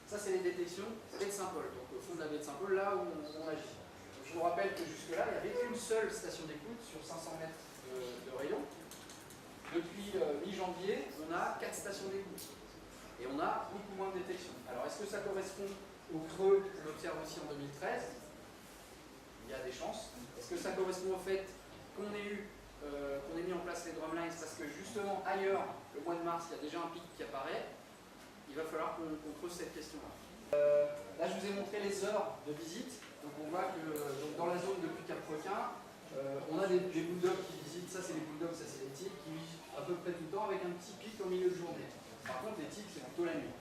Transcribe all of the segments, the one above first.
Ça, c'est les détections baie de Saint-Paul. Donc au fond de la baie de Saint-Paul, là où on agit. Donc, je vous rappelle que jusque-là, il n'y avait qu'une seule station d'écoute sur 500 mètres de rayon. Depuis mi-janvier, on a 4 stations d'écoute. Et on a beaucoup moins de détections. Alors, est-ce que ça correspond au creux qu'on observe aussi en 2013? Il y a des chances. Est-ce que ça correspond au fait qu'on ait mis en place les drumlines parce que justement ailleurs, le mois de mars, il y a déjà un pic qui apparaît? Il va falloir qu'on creuse cette question-là. Là, je vous ai montré les heures de visite. Donc, on voit que dans la zone depuis Cap-Requin, on a des bulldogs qui visitent. Ça, c'est les bulldogs, ça, c'est les tigres qui visitent à peu près tout le temps avec un petit pic au milieu de journée. Par contre, les tigres, c'est plutôt la nuit.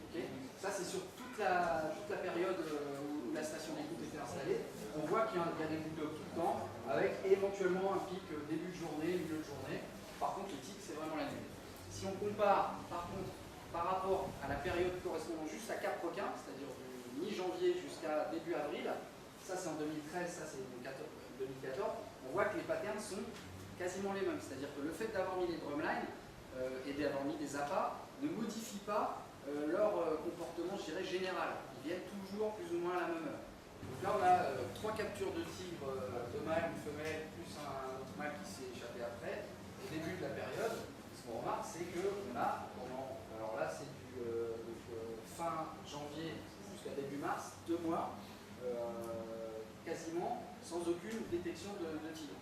Okay, ça, c'est sur toute la période où la station d'écoute était installée. On voit qu'il y a des bulldogs tout le temps, avec éventuellement un pic début de journée, milieu de journée. Par contre, les tigres, c'est vraiment la nuit. Si on compare, par contre, par rapport à la période correspondant juste à Cap-Requin, c'est-à-dire du mi-janvier jusqu'à début avril, ça c'est en 2013, ça c'est en 2014, on voit que les patterns sont quasiment les mêmes. C'est-à-dire que le fait d'avoir mis les drumlines et d'avoir mis des appâts ne modifie pas leur comportement, je dirais, général. Ils viennent toujours plus ou moins à la même heure. Donc là, on a 3 captures de tigres, 2 mâles, une femelle, plus un autre mâle qui s'est échappé après, au début de la période. Ce qu'on remarque, c'est qu'on a, alors là, c'est du fin janvier jusqu'à début mars, 2 mois, quasiment sans aucune détection de tigre.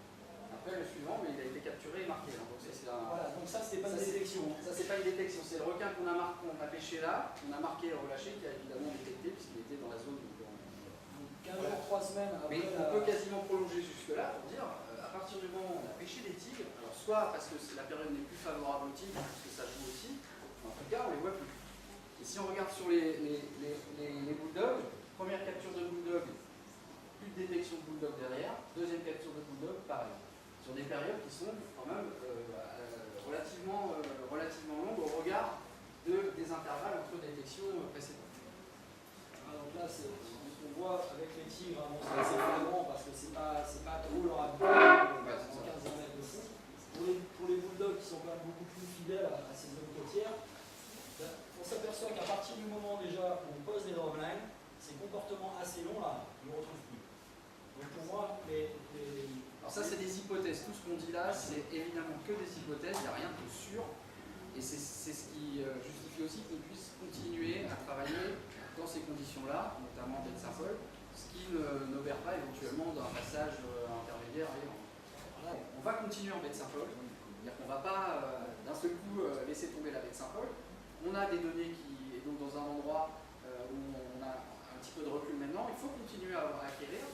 Après, le suivant, mais il a été capturé et marqué. Donc, voilà, donc ça, c'est pas une détection. Ça, c'est pas une détection. C'est le requin qu'on a pêché là, qu'on a marqué et relâché, qui a évidemment détecté, puisqu'il était dans la zone. 15 jours, 3 semaines après. Mais on peut quasiment prolonger jusque-là pour dire, à partir du moment où on a pêché des tigres, alors soit parce que la période n'est plus favorable aux tigres, parce que ça joue aussi, en tout cas, on les voit plus. Et si on regarde sur les bulldogs, première capture de bulldog, plus de détection de bulldog derrière, deuxième capture de bulldog, pareil. Sur des périodes qui sont quand même relativement longues au regard des intervalles entre détections précédentes. Alors là, on voit avec les tigres, bon, c'est assez flagrant parce que c'est pas trop leur habitat, en 15 mètres de fond. Pour les bulldogs qui sont quand même beaucoup plus fidèles à ces zones côtières, on s'aperçoit qu'à partir du moment déjà où on pose des drumlines, ces comportements assez longs là, on ne retrouve plus. Donc pour moi, alors ça c'est des hypothèses, tout ce qu'on dit là c'est évidemment que des hypothèses, il n'y a rien de sûr. Et c'est ce qui justifie aussi qu'on puisse continuer à travailler dans ces conditions-là, notamment en baie de Saint-Paul, ce qui n'obère pas éventuellement d'un passage intermédiaire ailleurs. On va continuer en baie de Saint-Paul, c'est-à-dire qu'on ne va pas d'un seul coup laisser tomber la baie de Saint-Paul. On a des données qui, et donc dans un endroit où on a un petit peu de recul maintenant, il faut continuer à acquérir.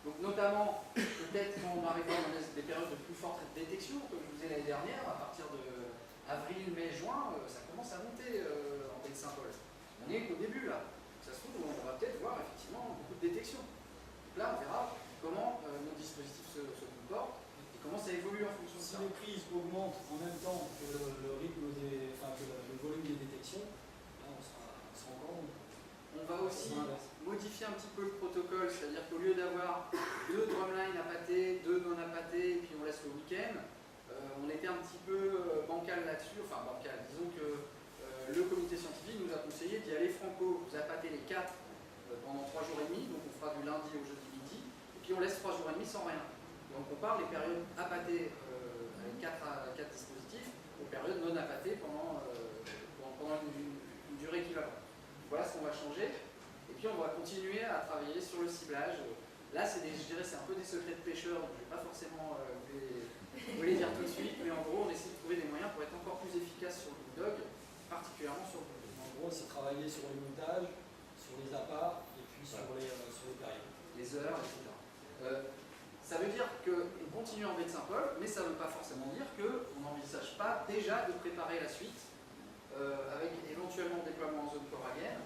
Donc notamment, peut-être quand on arrivera dans des périodes de plus forte détection, comme je vous disais l'année dernière, à partir de avril, mai, juin, ça commence à monter en baie de Saint-Paul. On est qu'au début là. Ça se trouve, on va peut-être voir effectivement beaucoup de détection. Donc là, on verra comment nos dispositifs se comportent et comment ça évolue en fonction de ça. Si les prises augmentent en même temps que le rythme le volume des détections, là on sera encore bon. On va aussi modifier un petit peu le protocole, c'est-à-dire qu'au lieu d'avoir 2 drumlines appâtés, 2 non appâtés, et puis on laisse le week-end, on était un petit peu bancal là-dessus, enfin bancal, disons que le comité scientifique nous a conseillé d'y aller franco, vous appâtez les 4 pendant 3 jours et demi, donc on fera du lundi au jeudi midi, et puis on laisse 3 jours et demi sans rien. Donc on parle des périodes appâtées avec 4 dispositifs, aux périodes non appâtées pendant une durée équivalente. Voilà ce qu'on va changer. Et puis on va continuer à travailler sur le ciblage. Là, je dirais, c'est un peu des secrets de pêcheurs, donc je ne vais pas forcément vous les dire tout de suite, mais en gros, on essaie de trouver des moyens pour être encore plus efficace sur le bulldog, particulièrement sur le bulldog. En gros, c'est travailler sur les montages, sur les appâts, et puis sur les périodes. Les heures, etc. Ça veut dire qu'on continue en baie de Saint-Paul, mais ça ne veut pas forcément dire qu'on n'envisage pas déjà de préparer la suite, avec éventuellement le déploiement en zone corallienne.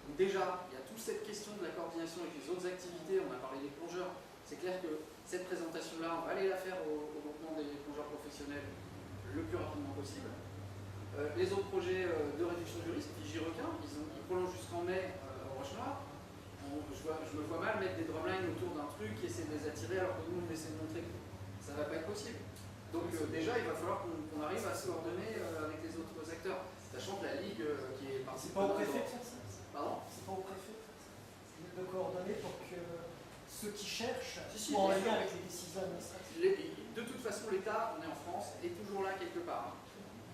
Donc déjà, il y a toute cette question de la coordination avec les autres activités, on a parlé des plongeurs, c'est clair que cette présentation-là, on va aller la faire au groupement des plongeurs professionnels le plus rapidement possible. Les autres projets de réduction du risque, Vigie-Requin, ils prolongent jusqu'en mai au Roche-Noire. Je me vois mal mettre des drumlines autour d'un truc qui essaie de les attirer alors que nous on essaie de montrer que ça ne va pas être possible. Donc déjà, il va falloir qu'on arrive à se coordonner avec les autres acteurs. Sachant que la Ligue qui est participante. C'est pas au préfet de faire ça? Pardon? c'est pas au préfet de coordonner pour que ceux qui cherchent Si, soient en bien sûr. lien avec les décisions administratives. De toute façon, l'État, on est en France, est toujours là quelque part.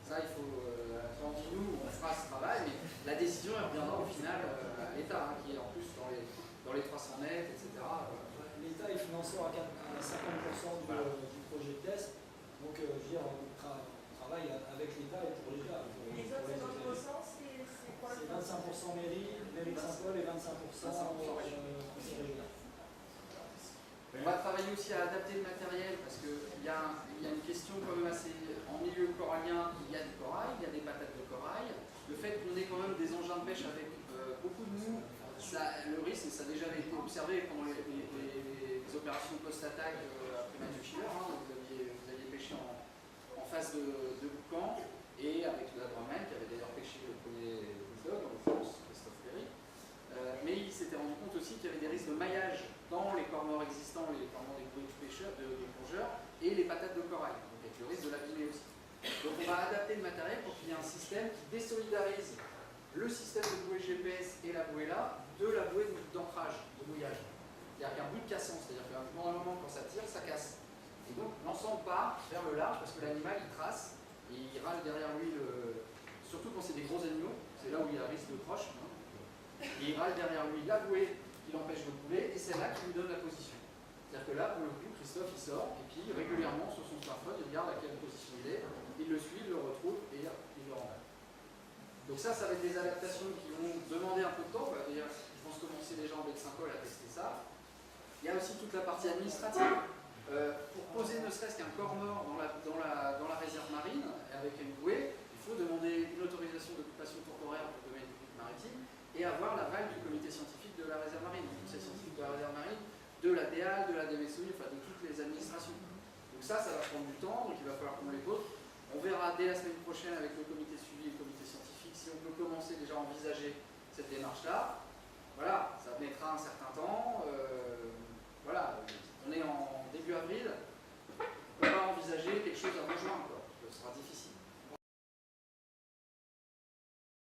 Ça, il faut, quand on dit nous, on fera ce travail, mais la décision elle reviendra au final à l'État, qui est en plus dans les 300 mètres, etc. L'État est financeur à 50% du projet de test, donc je veux dire, on travaille avec l'État et pour l'État. Les autres 50%, c'est quoi? C'est 25% mairie de Saint-Paul et 25% conseil régional. On va travailler aussi à adapter le matériel parce qu'il y a une question quand même assez. En milieu corallien, il y a du corail, il y a des patates de corail. Le fait qu'on ait quand même des engins de pêche avec beaucoup de mou, le risque, et ça a déjà été observé pendant les opérations post-attaque après Mathieu Schiller, vous aviez pêché en face de Boucan et avec la Bromène qui avait d'ailleurs pêché le premier bulldog, en l'occurrence Christophe Ferry. Mais il s'était rendu compte aussi qu'il y avait des risques de maillage dans les corps morts existants, les corps morts des pêcheurs, des plongeurs, et les patates de corail, donc avec le risque de l'abîmer aussi. Donc on va adapter le matériel pour qu'il y ait un système qui désolidarise le système de bouée GPS et la bouée là de la bouée d'ancrage, de mouillage. C'est-à-dire qu'il y a un bout de cassant, c'est-à-dire qu'à un moment quand ça tire, ça casse. Et donc l'ensemble part vers le large parce que l'animal il trace et il râle derrière lui, surtout quand c'est des gros animaux, c'est là où il y a un risque de croche. Et il râle derrière lui la bouée qui l'empêche de couler, et c'est là qui lui donne la position. C'est-à-dire que là, pour le coup, Christophe il sort, et puis régulièrement sur son smartphone, il regarde à quelle position il est, il le suit, il le retrouve, et il le renvoie. Donc ça va être des adaptations qui vont demander un peu de temps. D'ailleurs, je pense commencer déjà en baie de Saint-Paul à tester ça. Il y a aussi toute la partie administrative. Pour poser ne serait-ce qu'un corps mort dans la réserve marine, avec une bouée, il faut demander une autorisation d'occupation temporaire pour le domaine public maritime, et avoir l'aval du comité scientifique de la réserve marine, du conseil scientifique de la réserve marine, de la DEAL, de la DMSOI, enfin de toutes les administrations. Donc ça va prendre du temps, donc il va falloir qu'on les pose. On verra dès la semaine prochaine avec le comité de suivi et le comité scientifique si on peut commencer déjà à envisager cette démarche-là. Voilà, ça mettra un certain temps. Voilà,